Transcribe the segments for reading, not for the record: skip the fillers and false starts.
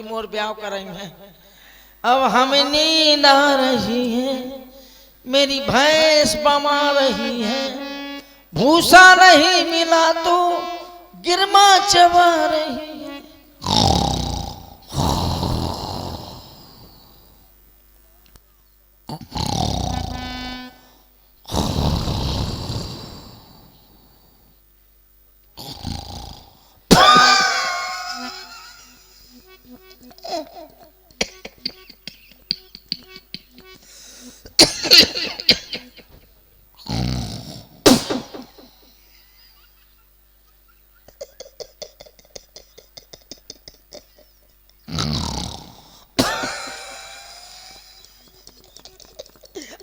की मोर ब्याह कर रही है। अब हमें नींद आ रही है, मेरी भैंस बमा रही है, भूसा नहीं मिला तो गिरमा चबा रही है।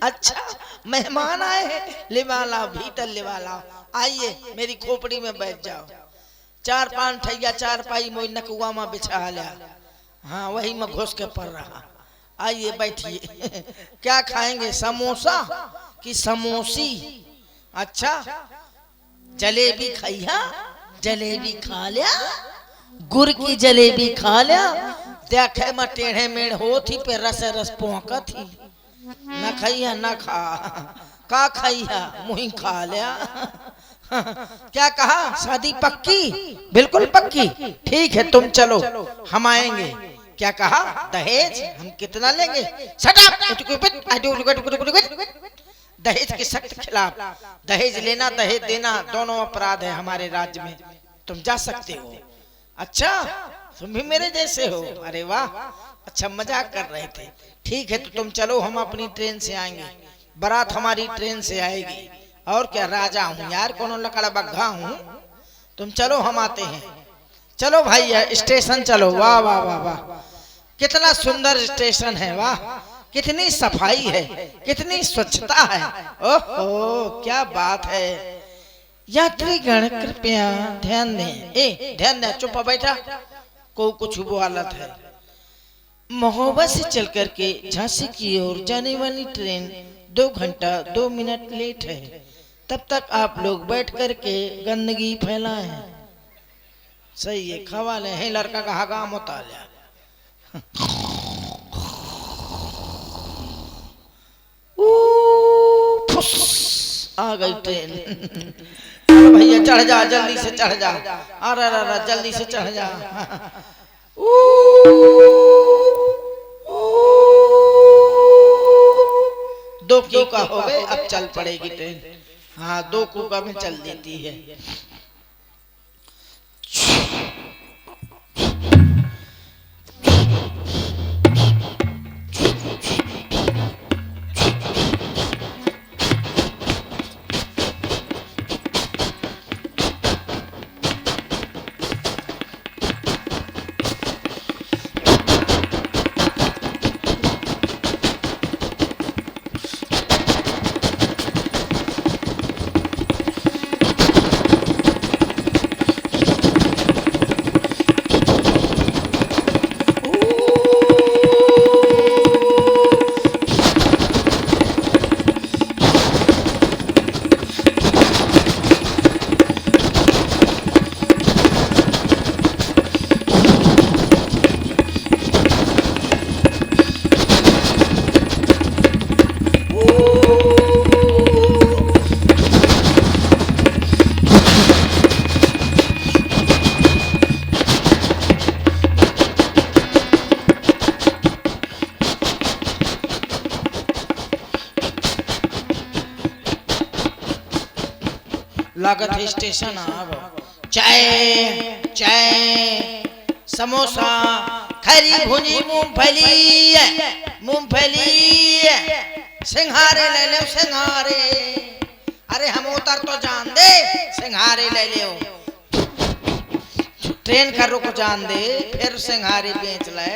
अच्छा मेहमान आए हैं, लिवाला भीतर लिवाला, आइए मेरी खोपड़ी में बैठ जाओ। 4-5 ठैया 4 पाई मोई नकुआ में बिछा लिया, हाँ वही में घुस के पड़ रहा। आइए बैठिए। क्या खाएंगे, समोसा कि समोसी? अच्छा जलेबी खाइया, जलेबी खा लिया, गुड़ की जलेबी खा लिया, देखे में टेढ़े मेढ़ हो थी पे रस रस पोंका थी। न खाइया न खा, का खाइया मुही खा लिया। क्या कहा, शादी पक्की? बिल्कुल पक्की। ठीक है तुम चलो हम आएंगे। क्या कहा, दहेज हम कितना लेंगे? दहेज के सख्त खिलाफ। दहेज लेना दहेज देना दोनों अपराध है हमारे राज्य में, तुम जा सकते हो। अच्छा तुम भी मेरे जैसे हो, अरे वाह, अच्छा मजाक कर रहे थे। ठीक है तो तुम चलो, हम अपनी ट्रेन से आएंगे, बारात हमारी ट्रेन से आएगी। और क्या, राजा हूँ यार, कोनो लकड़ा बग्घा हूँ। तुम चलो हम आते हैं। चलो भाई स्टेशन चलो। वाह वाह वाह वाह, कितना सुंदर स्टेशन है, वाह कितनी सफाई है, कितनी स्वच्छता है, ओहो क्या बात है। यात्रीगण कृपया ध्यान दें, ध्यान दें, चुप बैठा, को कुछ बोलत है। महोबा से चल करके झांसी की ओर जाने वाली ट्रेन 2 घंटा 2 मिनट लेट है, तब तक आप लोग बैठ करके गंदगी फैलाएं। सही है, खवा ले है लड़का का हगाम होता लिया। आ गई ट्रेन। चलो भैया चढ़ जा, जल्दी से चढ़ जा, अरे जल्दी से चढ़ जा। 2 कूका हो गए, अब चल पड़ेगी ट्रेन। हाँ 2 कूका में चल देती है। लागत है स्टेशन अब। चाय चाय समोसा खरी भुनी मूंगफली, मूंगफली सिंघारे ले लो सिंघारे। अरे हम उतर तो जान दे, सिंघारे ले लो, ट्रेन का रुक जान दे, फिर सिंघारे बेच ले।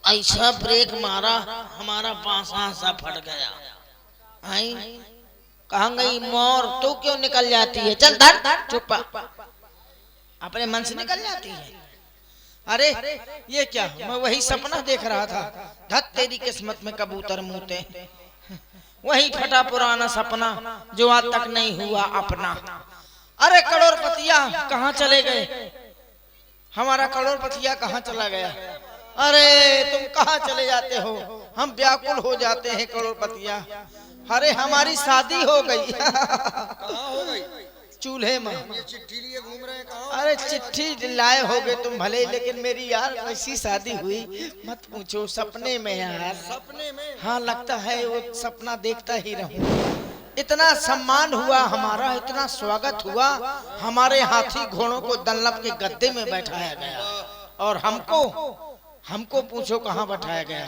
ऐसा ब्रेक मारा हमारा पासा सा फट गया। आई कहाँ गई मोर, तू क्यों निकल जाती है? चल धर चुप, अपने मन से निकल जाती है। अरे ये क्या, मैं वही सपना देख रहा था। धत तेरी किस्मत में कबूतर मूते, वही फटा पुराना सपना जो आज तक नहीं हुआ अपना। अरे करोड़पतिया कहाँ चले गए, हमारा करोड़पतिया कहाँ चला गया? अरे तुम कहाँ चले जाते हो, हम व्याकुल हो जाते हैं करोड़पतिया। अरे हमारी शादी हो गई। कहाँ हो गई? चूल्हे में। ये चिट्ठी लिए घूम रहे हैं कहाँ? अरे चिट्ठी लाए होगे तुम भले, लेकिन मेरी यार ऐसी शादी हुई मत पूछो, सपने में यार। सपने में? हाँ लगता है वो सपना देखता ही रहूं। इतना सम्मान हुआ हमारा, इतना स्वागत हुआ, हमारे हाथी घोड़ों को दल्लभ के गद्दे में बैठाया गया, और हमको पूछो कहाँ बैठाया गया?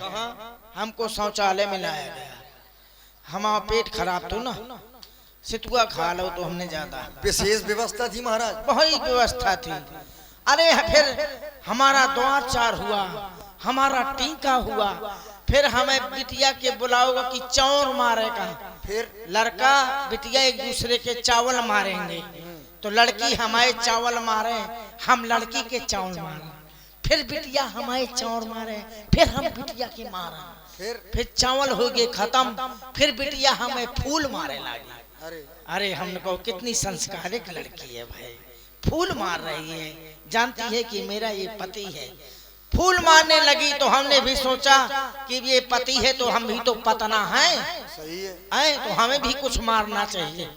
हमको शौचालय में लाया गया। हमारा पेट खराब तो ना, सितुआ खा लो तो हमने ज्यादा। विशेष व्यवस्था थी महाराज? बहुत व्यवस्था थी। अरे फिर हमारा द्वार चार हुआ, हमारा टीका हुआ, फिर हमें बिटिया के बुलाओगा कि चौर मारेगा। फिर लड़का बिटिया एक दूसरे के चावल मारेंगे, तो लड़की हमारे चावल मारे, हम लड़की के चावल मारे, फिर बिटिया हमारे चावल मारे, फिर हम बिटिया के मारा, फिर चावल हो गए खत्म, फिर बिटिया हमें फूल मारे लगी। अरे हमने कहा कितनी संस्कारिक लड़की है भाई, फूल मार रही है, जानती है कि मेरा ये पति है। फूल मारने लगी तो हमने भी सोचा कि ये पति है तो हम भी तो पतना है, सही है तो हमें भी कुछ मारना चाहिए।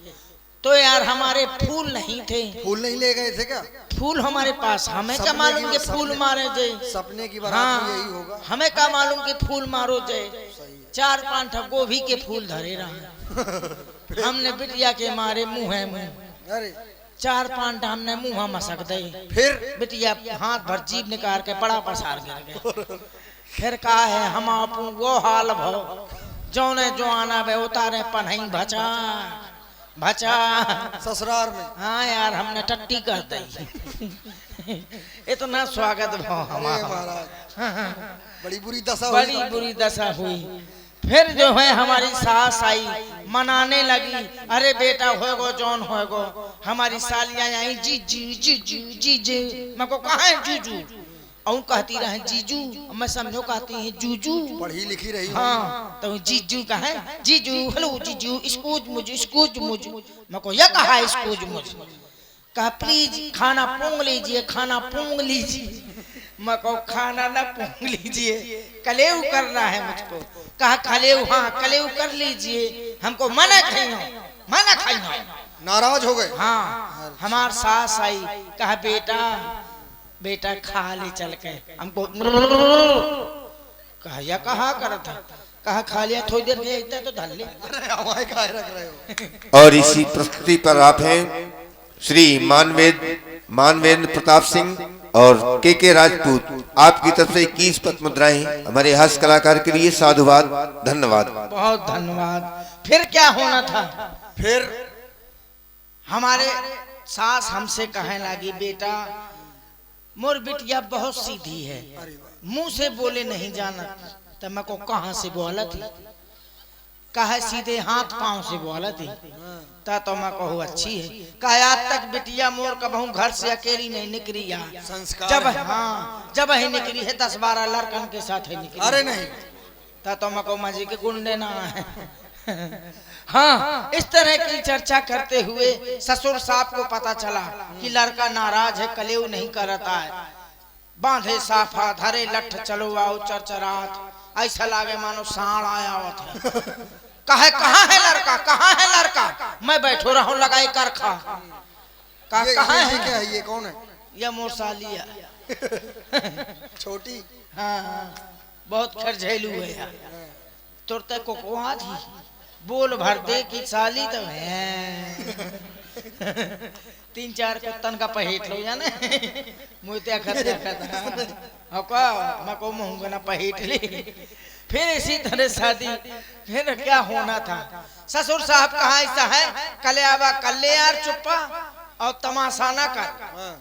तो यार हमारे फूल नहीं थे। फूल नहीं ले गए थे क्या? फूल हमारे पास, हमें क्या मालूम कि फूल मारे जाए? सपने की बारात में यही होगा। हमें क्या मालूम कि फूल मारो जाए? 4-5 गोभी के फूल धरे रहे। हमने बिटिया के मारे मुँह है मुँह। अरे 4-5 हमने मुँह मसक दे, फिर बिटिया हाथ भर जीभ निकाल के बड़ा पसार गिर गए। फिर कहा है हम आपू वो हाल भो जौने जो आना बे उतारे पन्हई भचा भचा ससुराल में। हाँ यार हमने टट्टी कर दी। इतना स्वागत भाव हमारा महाराज, बड़ी बुरी दशा, बड़ी बुरी दशा हुई। फिर जो है हमारी सास आई, मनाने लगी, अरे बेटा होगो जौन होगो। हमारी सालियां आई, जीजू जीजू जीजू, मैं को कहा है जीजू, और कहती रहे जीजू, मैं समझो कहती है जूजू, पढ़ी लिखी रही। हाँ तो जीजू कहे, जीजू हेलो जीजू, एक्सक्यूज मुझे, मैं को यह कहा एक्सक्यूज मुझे, कहा प्लीज खाना पोंग लीजिए, खाना पोंग लीजिए। मैं को खाना ना पोंग लीजिए, कलेव करना है मुझको। कहा कलेव, हाँ कलेव कर लीजिए, हमको मना खाई। नाराज हो गए। हाँ हमार सास आई, कहा बेटा खा ले चल के। हमको कहा या कहा कर था, कहा खा लिया, थोड़ी देर में तो धल ले। हवाएं काहे रख रहे हो? और इसी प्रस्तुति पर आप हैं श्री मानवेंद्र प्रताप सिंह और के राजपूत, आपकी तरफ से 21 पद मुद्राएं हमारे हास्य कलाकार के लिए साधुवाद, धन्यवाद। बहुत धन्यवाद। फिर क्या होना था? फिर हमारे सास हमसे कहने लगी, बेटा मोर बिटिया बहुत सीधी है, मुंह से बोले नहीं जाना। तो मैं को कहाँ से बोला थी? कहा सीधे हाथ पांव से बोला थी। तो मैं कहूँ अच्छी है। कहा आज तक बिटिया मोर कबहू घर से अकेली नहीं निकली यार, जब ही निकली है 10-12 लड़कन के साथ ही निकली। अरे नहीं, तो मैं कहूँ मजी के गुंडे ना है। हाँ इस तरह की चर्चा करते हुए ससुर साहब को पता चला कि लड़का नाराज है, कलेव नहीं करता है। बांधे साफा धरे लठ चलो आओ चरचरात, ऐसा लागे मानो साड़ आया हुआ था। कहाँ है लड़का? मैं बैठो रहा हूँ लगाई कर खा। कहाँ है? क्या है ये? कौन है? ये मोर सालिया छोटी। हाँ बहुत खरझेलू है यार। तुरते को थी बोल भर दे की साली तो है। 3-4 कुत्तन का पहेट लो जाने मुझे मको मुँह ना पहेट ली। फिर इसी तरह शादी। फिर क्या होना था? ससुर साहब कहा ऐसा है, कले आवा कल्ले यार चुप्पा और तमाशा ना कर।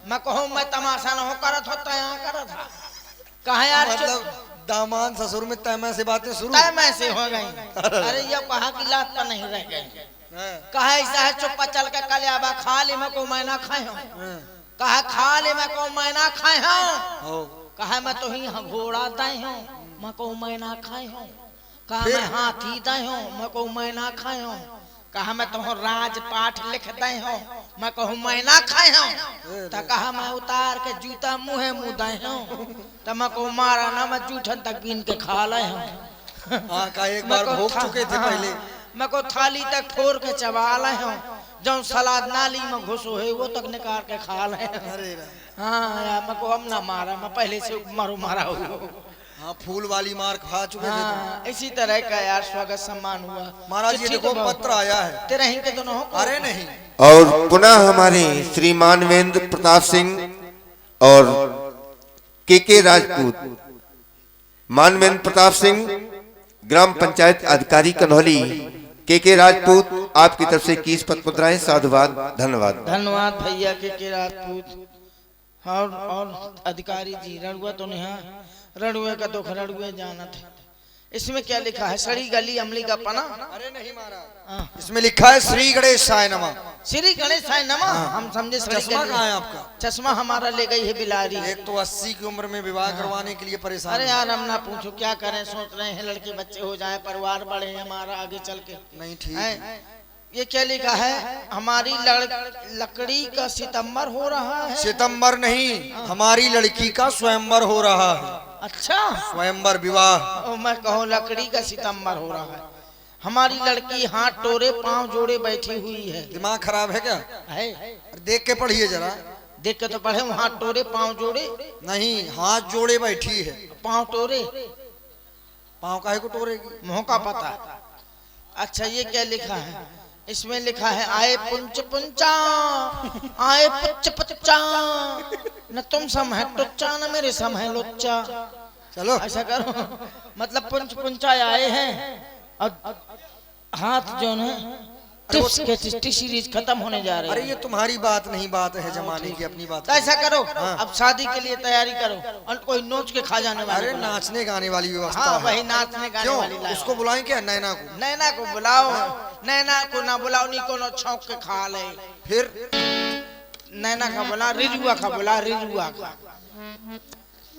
मैं कहूँ मैं तमाशा ना हो करत होता यहाँ करत था। कहा यार मतलब दामाद ससुर में तैमा से बातें शुरू। टाइम ऐसे हो गई। अरे ये कहा की लात पर नहीं रह गए। कहा ऐसा है चुप्पा चल के कल आबा खा ले मैं को मैना खाए हूँ। कहा खा ले मैं को मैना खाए हूँ। कहा मैं तो ही घोड़ा दाई हूँ मैं को मैना खाए हूँ। कहा मैं हाथी दाई हूँ मैं को मैना खाए हूँ। कहा मैं तो राजपाठ लिख दाई हूँ मैं कहूँ मैना खाए हूँ। तो कहा मैं उतार के जूता मुँहे मुँह दाई हूँ तो मैं को मारा ना मैं जूठन तक बीन के खा लाए हूँ। हाँ का एक बार भोग चुके थे पहले। मैं को थाली तक फोड़ के चबा लाए हूँ। जो सलाद नाली में घुसो है वो तक निकाल के खा लाए हूँ। अरे हाँ यार मैं को हम ना मारा मैं पहले से मारा हुआ। हाँ फूल वाली मार खा चुके थे। हाँ, इसी तरह का यार स्वागत सम्मान हुआ। महाराज ये देखो पत्र आया है। तेरे ही के दोनों हो। अरे नहीं। और पुनः हमारे श्री मानवेंद्र प्रताप सिंह और के राजपूत, मानवेंद्र प्रताप सिंह ग्राम पंचायत अधिकारी कन्हौली, के राजपूत आपकी तरफ से 21 पद मुद्राएं। साधुवाद, धन्यवाद। धन्यवाद भैया के राजपूत और अधिकारी जी। रड़ुआ तो नहीं है, रड़ुए का दुख रड़ुए जानत है। इसमें क्या लिखा है? सड़ी गली अमली का पना। अरे नहीं महाराज, इसमें लिखा है श्री गणेशाय नमः। श्री गणेशाय नमः। हम समझे चश्मा कहाँ है आपका? चश्मा हमारा ले गई है बिलारी। एक तो 80 की उम्र में विवाह करवाने के लिए परेशान। अरे यार हम ना पूछो क्या करें, सोच रहे हैं लड़के बच्चे हो जाए, परिवार बढ़े हमारा आगे चल के। नहीं ठीक है। ये क्या लिखा है? हमारी लकड़ी का सितंबर हो रहा है। सितंबर नहीं, हमारी लड़की का स्वयंवर हो रहा है। अच्छा, स्वयंवर विवाह। मैं कहूँ लकड़ी का सितंबर हो रहा है। हमारी लड़की हाथ टोरे पांव जोड़े बैठी हुई है। दिमाग खराब है क्या? है। देख के पढ़िए जरा। देख के तो पढ़े। हाथ टोरे पांव जोड़े नहीं, हाथ जोड़े बैठी है। पांव टोरे। पांव काहे को टोरेगी? मुंह का पता। अच्छा ये क्या लिखा है? इसमें लिखा है आए पुंच पुंचा, आए पुच पुच्चा, न तुम सम है टुच्चा न मेरे सम है लुच्चा। चलो ऐसा करो, मतलब पुंच पुंचा आए हैं और हाथ जो है टिप्स के सीरीज खत्म होने जा रही है। अरे ये तुम्हारी बात नहीं, बात है जमाने की अपनी बात। तो ऐसा करो अब शादी के लिए तैयारी करो और कोई नोच के खा जाने वाले। अरे नाचने गाने वाली व्यवस्था हाँ है। वही नाचने गाने वाली लाओ। उसको बुलाएं क्या? नैना को। नैना को बुलाओ। नैना को ना बुलाओ नी को छौंक के खा ले। फिर नैना का बुला, रिजुआ का बुला, रिजुआ का।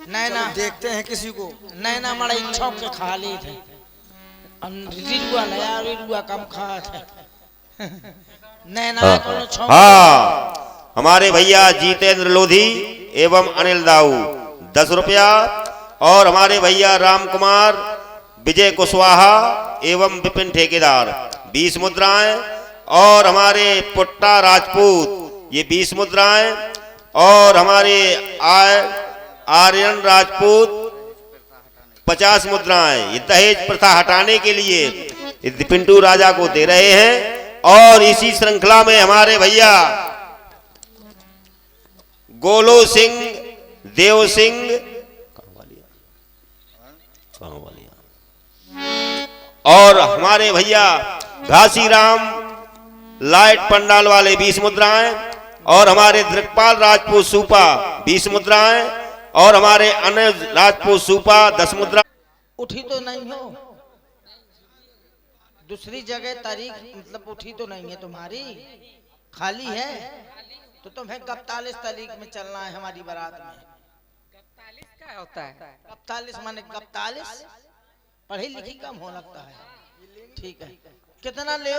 नैना देखते हैं किसी को। नैना मड़ई छौंक के खा ली थे। रिजुआ नया रिजुआ कम खा थे। नैना को छौंक। हाँ, हमारे भैया जितेंद्र लोधी एवं अनिल दाऊ 10 रुपया, और हमारे भैया राम कुमार, विजय कुशवाहा एवं विपिन ठेकेदार 20 मुद्राएं, और हमारे पुट्टा राजपूत ये 20 मुद्राएं, और हमारे आर्यन राजपूत 50 मुद्राएं। ये दहेज प्रथा हटाने के लिए पिंटू राजा को दे रहे हैं। और इसी श्रृंखला में हमारे भैया गोलो सिंह, देव सिंह, और हमारे भैया घासीराम लाइट पंडाल वाले 20 मुद्राएं, और हमारे दृक्पाल राजपूत सूपा 20 मुद्राएं, और हमारे अनुज राजपूत सूपा 10 मुद्रा। उठी तो नहीं हो? दूसरी जगह तारीख मतलब उठी तो नहीं है तुम्हारी, खाली है। तो तुम्हें 41 तारीख में चलना है हमारी बारात में। 41 क्या होता है? 41 माने 41 पढ़ी लिखी कम हो लगता है। ठीक है, कितना ले